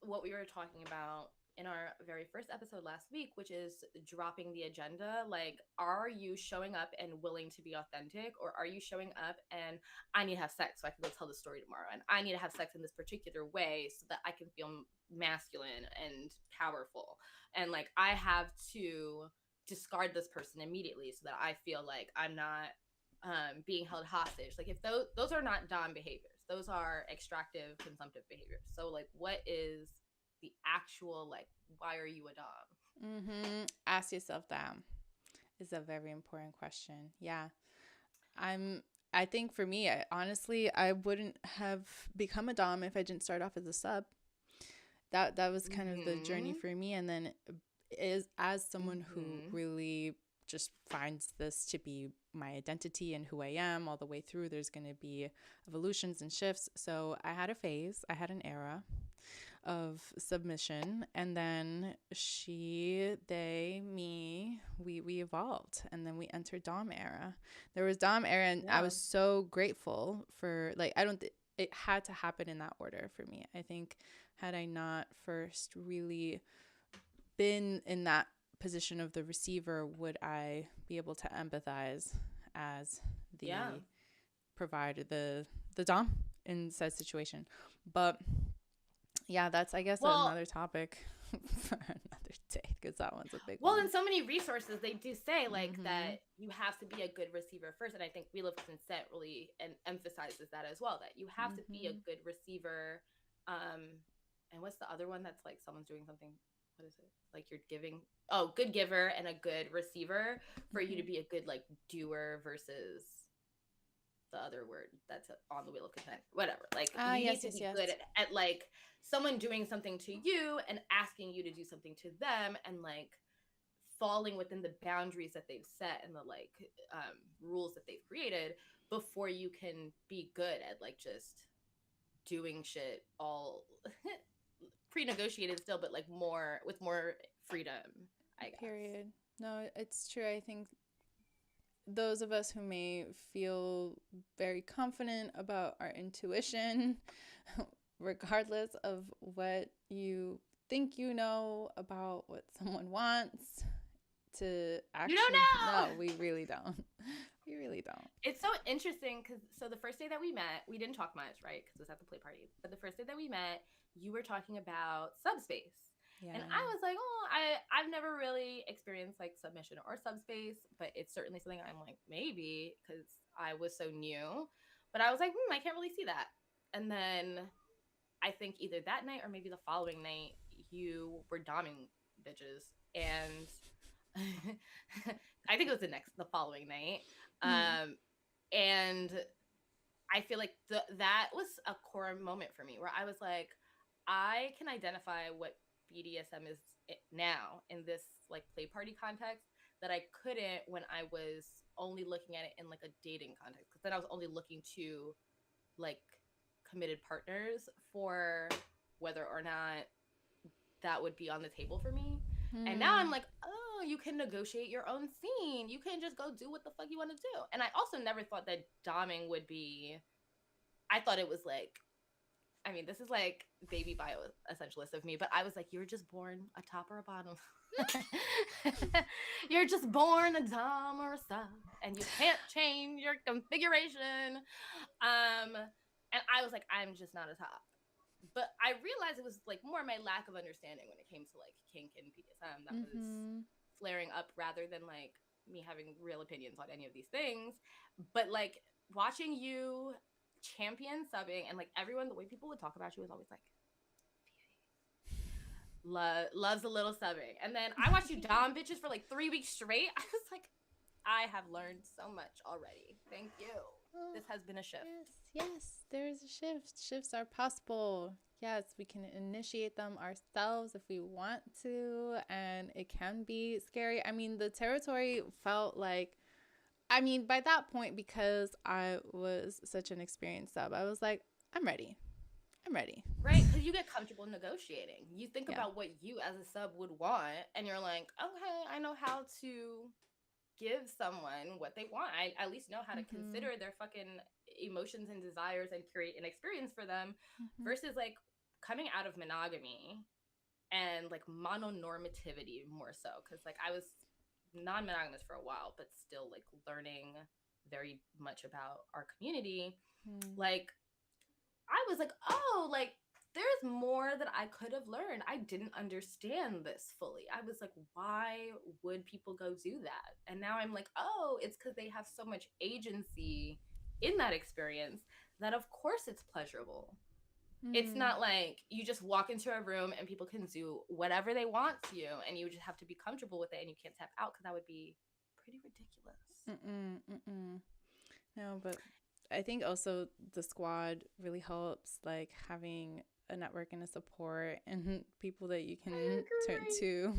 what we were talking about in our very first episode last week, which is dropping the agenda. Like, are you showing up and willing to be authentic, or are you showing up and I need to have sex so I can go tell the story tomorrow, and I need to have sex in this particular way so that I can feel masculine and powerful, and like I have to discard this person immediately so that I feel like I'm not being held hostage. Like, if those are not dom behaviors, those are extractive consumptive behaviors. So like, what is the actual, like, why are you a dom? Ask yourself that is a very important question. Yeah. I think for me, honestly, I wouldn't have become a dom if I didn't start off as a sub. That was kind of the journey for me. And then as someone who really just finds this to be my identity and who I am all the way through, there's going to be evolutions and shifts. So I had a phase, I had an era of submission, and then we evolved, and then we entered dom era. There was dom era, and I was so grateful for, like, I don't it had to happen in that order for me. I think had I not first really been in that position of the receiver, would I be able to empathize as the provider, the dom in said situation? But yeah, that's, I guess, another topic for another day, because that one's a big one. Well, in so many resources, they do say, like, that you have to be a good receiver first. And I think We Live Consent really emphasizes that as well, that you have to be a good receiver. And what's the other one that's like someone's doing something? What is it? Like, you're giving, good giver and a good receiver for you to be a good, like, doer versus the other word that's on the Wheel of Consent, whatever. Like, you need to be good at like someone doing something to you and asking you to do something to them, and like falling within the boundaries that they've set and the like rules that they've created before you can be good at like just doing shit all pre-negotiated still, but like with more freedom, I guess. Period. No, it's true. I think those of us who may feel very confident about our intuition, regardless of what you think you know about what someone wants to actually, you don't know. No, we really don't. We really don't. It's so interesting because the first day that we met, we didn't talk much, right? Because it was at the play party. But the first day that we met, you were talking about subspace. Yeah. And I was like, I've never really experienced like submission or subspace, but it's certainly something I'm like, maybe, because I was so new. But I was like, I can't really see that. And then I think either that night or maybe the following night, you were doming bitches. And I think it was the following night. And I feel like that was a core moment for me where I was like, I can identify what BDSM is now in this like play party context that I couldn't when I was only looking at it in like a dating context, because then I was only looking to like committed partners for whether or not that would be on the table for me. And now I'm like, you can negotiate your own scene. You can just go do what the fuck you want to do. And I also never thought that doming would be, I thought it was like, I mean, this is like baby bio essentialist of me, but I was like, you're just born a top or a bottom. You're just born a dom or a sub, and you can't change your configuration. And I was like, I'm just not a top. But I realized it was like more my lack of understanding when it came to like kink and BDSM that was flaring up rather than like me having real opinions on any of these things. But like watching you champion subbing and like everyone, the way people would talk about you was always like, loves a little subbing. And then I watched you dom bitches for like 3 weeks straight. I was like, I have learned so much already. Thank you. This has been a shift. Yes, there is a shift. Shifts are possible. Yes, we can initiate them ourselves if we want to, and it can be scary. I mean, the territory felt like, I mean, by that point, because I was such an experienced sub, I was like, I'm ready. Right, because you get comfortable negotiating. You think about what you as a sub would want, and you're like, okay, I know how to give someone what they want. I at least know how to consider their fucking emotions and desires and create an experience for them versus like coming out of monogamy and like mononormativity more so. Because like I was non-monogamous for a while, but still like learning very much about our community. Like I was like, oh, like there's more that I could have learned. I didn't understand this fully. I was like, why would people go do that? And now I'm like, oh, it's because they have so much agency in that experience that of course it's pleasurable. It's not like you just walk into a room and people can do whatever they want to you and you just have to be comfortable with it and you can't tap out because that would be pretty ridiculous. No, but I think also the squad really helps, like having a network and a support and people that you can turn to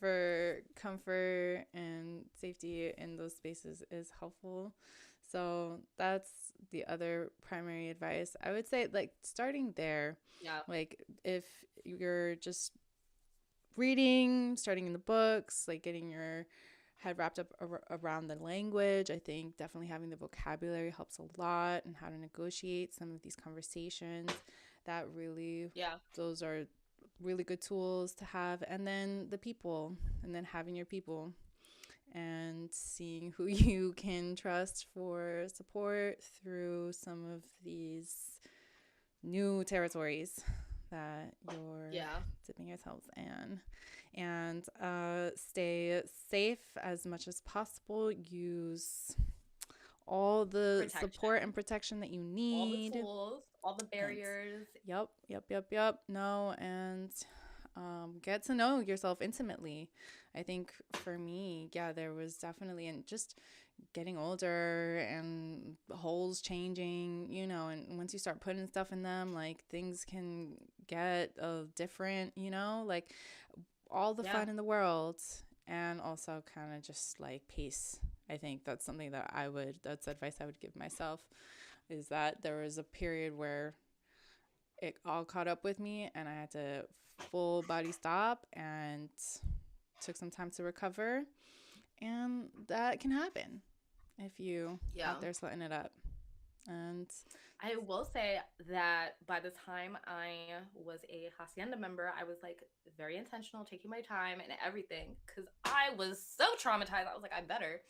for comfort and safety in those spaces is helpful. So that's the other primary advice. I would say, like, starting there. Yeah. Like, if you're just reading, starting in the books, like getting your head wrapped up around the language, I think definitely having the vocabulary helps a lot, and how to negotiate some of these conversations. That really, those are really good tools to have. And then the people, and then having your people and seeing who you can trust for support through some of these new territories that you're dipping your toes in. And stay safe as much as possible. Use all the support and protection that you need. All the tools, all the barriers. Yep. No, and get to know yourself intimately. I think for me, there was definitely, and just getting older and holes changing, you know, and once you start putting stuff in them, like things can get different, you know, like all the fun in the world, and also kind of just like pace. I think that's something that that's advice I would give myself, is that there was a period where it all caught up with me and I had to full body stop and took some time to recover. And that can happen if you out there slutting it up. And I will say that by the time I was a hacienda member, I was like very intentional, taking my time and everything, because I was so traumatized. I was like, I better.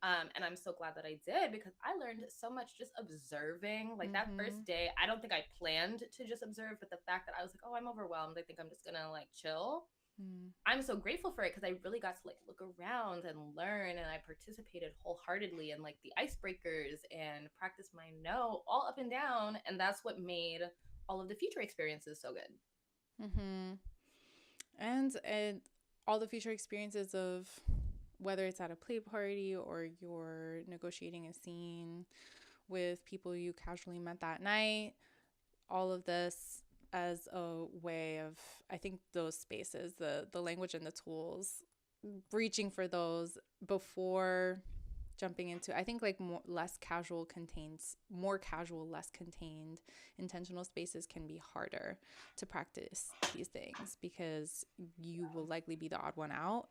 And I'm so glad that I did, because I learned so much just observing. Like that first day, I don't think I planned to just observe, but the fact that I was like, oh, I'm overwhelmed, I think I'm just gonna like chill. I'm so grateful for it, because I really got to like look around and learn, and I participated wholehearted in like the icebreakers and practice my no all up and down, and that's what made all of the future experiences so good. And all the future experiences of whether it's at a play party or you're negotiating a scene with people you casually met that night, all of this as a way of, I think, those spaces, the language and the tools, reaching for those before jumping into, I think, like less casual, less contained intentional spaces can be harder to practice these things, because you will likely be the odd one out.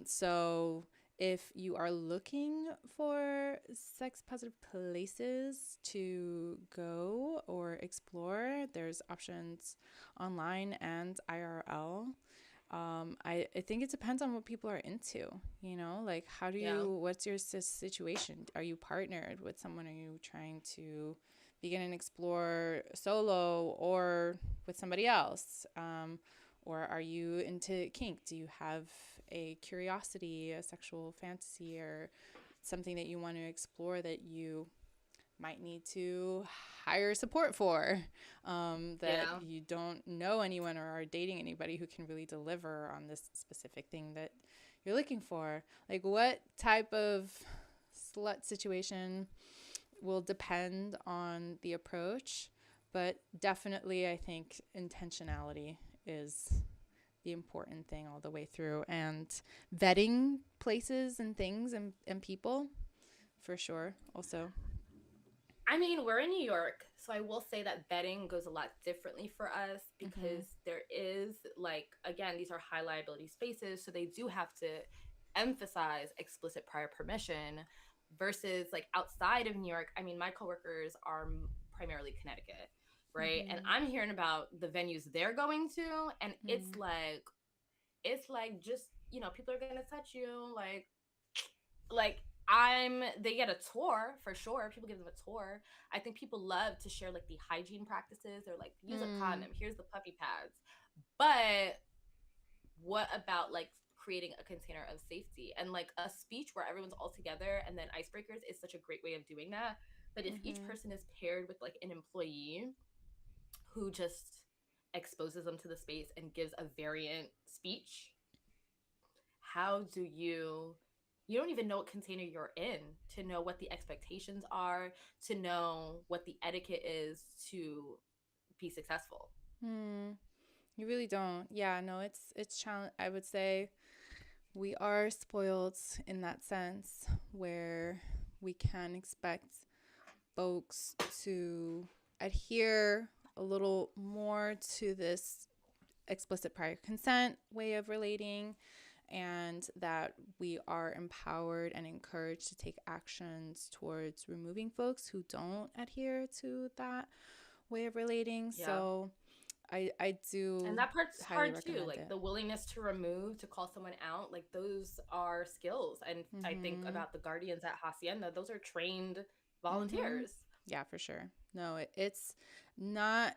So if you are looking for sex positive places to go or explore there. There's options online and IRL. I think it depends on what people are into, you know, like what's your situation? Are you partnered with someone? Are you trying to begin and explore solo or with somebody else? Or are you into kink? Do you have a curiosity, a sexual fantasy, or something that you want to explore that you might need to hire support for, that you don't know anyone or are dating anybody who can really deliver on this specific thing that you're looking for? Like, what type of slut situation will depend on the approach, but definitely I think intentionality is the important thing all the way through, and vetting places and things and people for sure also. I mean, we're in New York, so I will say that vetting goes a lot differently for us because there is, like, again, these are high liability spaces, so they do have to emphasize explicit prior permission versus, like, outside of New York. I mean, my coworkers are primarily Connecticut, right? And I'm hearing about the venues they're going to, and it's like just, you know, people are going to touch you, like they get a tour for sure. People give them a tour. I think people love to share like the hygiene practices. They're like, use a condom, here's the puppy pads. But what about like creating a container of safety and like a speech where everyone's all together, and then icebreakers is such a great way of doing that. But if each person is paired with like an employee who just exposes them to the space and gives a variant speech, how do you don't even know what container you're in to know what the expectations are, to know what the etiquette is to be successful. You really don't. Yeah, no, it's challenge. I would say we are spoiled in that sense where we can expect folks to adhere a little more to this explicit prior consent way of relating, and that we are empowered and encouraged to take actions towards removing folks who don't adhere to that way of relating. Yeah. So I do, and that part's hard too, like the willingness to remove, to call someone out, like those are skills. And I think about the guardians at Hacienda, those are trained volunteers. Yeah, for sure. No, it's not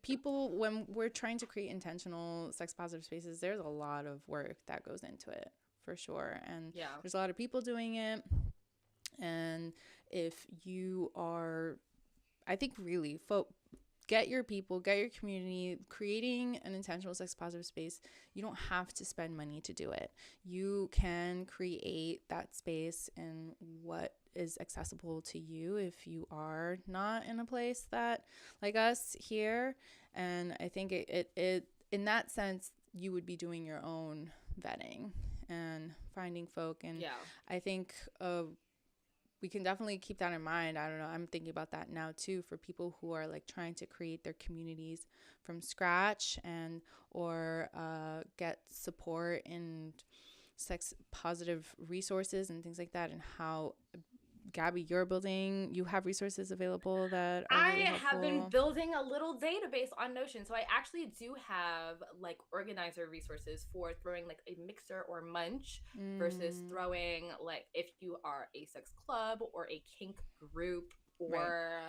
people, when we're trying to create intentional sex positive spaces, there's a lot of work that goes into it for sure, and there's a lot of people doing it. And if you are, I think, really get your people, get your community, creating an intentional sex positive space. You don't have to spend money to do it. You can create that space in what is accessible to you if you are not in a place that, like us here. And I think it in that sense, you would be doing your own vetting and finding folk. And I think we can definitely keep that in mind. I don't know. I'm thinking about that now too, for people who are like trying to create their communities from scratch and or get support in sex positive resources and things like that, and how, Gabby, you have resources available that are really helpful. I have been building a little database on Notion. So I actually do have like organizer resources for throwing like a mixer or munch versus throwing like if you are a sex club or a kink group or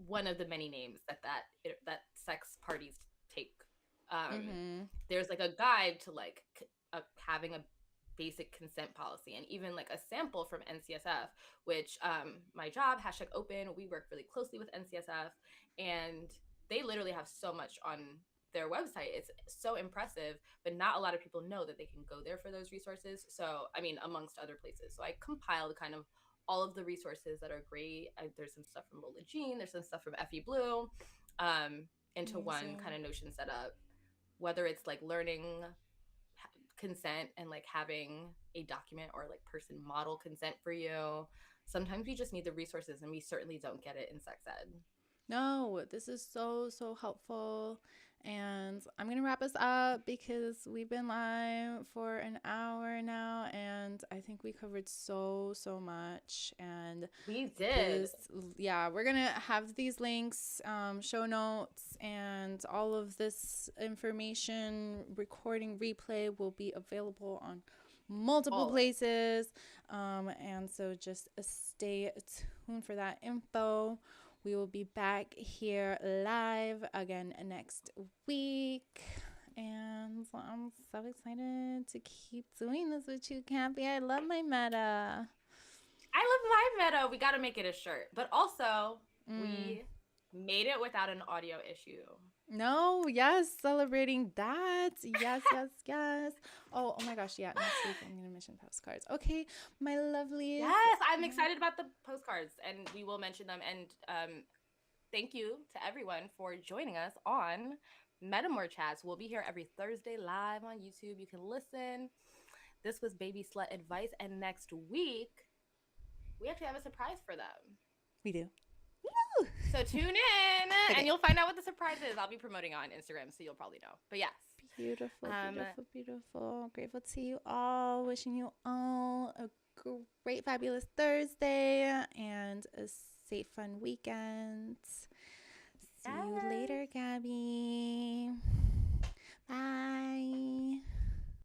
one of the many names that sex parties take. There's like a guide to like having a basic consent policy, and even like a sample from NCSF, which my job, #open, we work really closely with NCSF, and they literally have so much on their website. It's so impressive, but not a lot of people know that they can go there for those resources. So, I mean, amongst other places. So I compiled kind of all of the resources that are great. There's some stuff from Lola Jean, there's some stuff from Effie Blue, into one kind of Notion setup, whether it's like learning consent and like having a document or like person model consent for you. Sometimes we just need the resources, and we certainly don't get it in sex ed. No, this is so helpful. And I'm going to wrap us up because we've been live for an hour now. And I think we covered so much. And we did. We're going to have these links, show notes, and all of this information, recording, replay will be available on multiple places. And so just stay tuned for that info. We will be back here live again next week. And I'm so excited to keep doing this with you, Gabby. I love my meta. I love my meta. We got to make it a shirt. But also, we made it without an audio issue. No, yes, celebrating that. Yes. Oh my gosh, yeah. Next week I'm gonna mention postcards. Okay, my lovely. Yes, I'm excited about the postcards, and we will mention them. And thank you to everyone for joining us on Metamour Chats. We'll be here every Thursday live on YouTube. You can listen. This was Baby Slut Advice, and next week we actually have a surprise for them. We do. Woo! So tune in, and you'll find out what the surprise is. I'll be promoting on Instagram, so you'll probably know. But yes. Beautiful. Grateful to you all. Wishing you all a great, fabulous Thursday and a safe, fun weekend. See you later.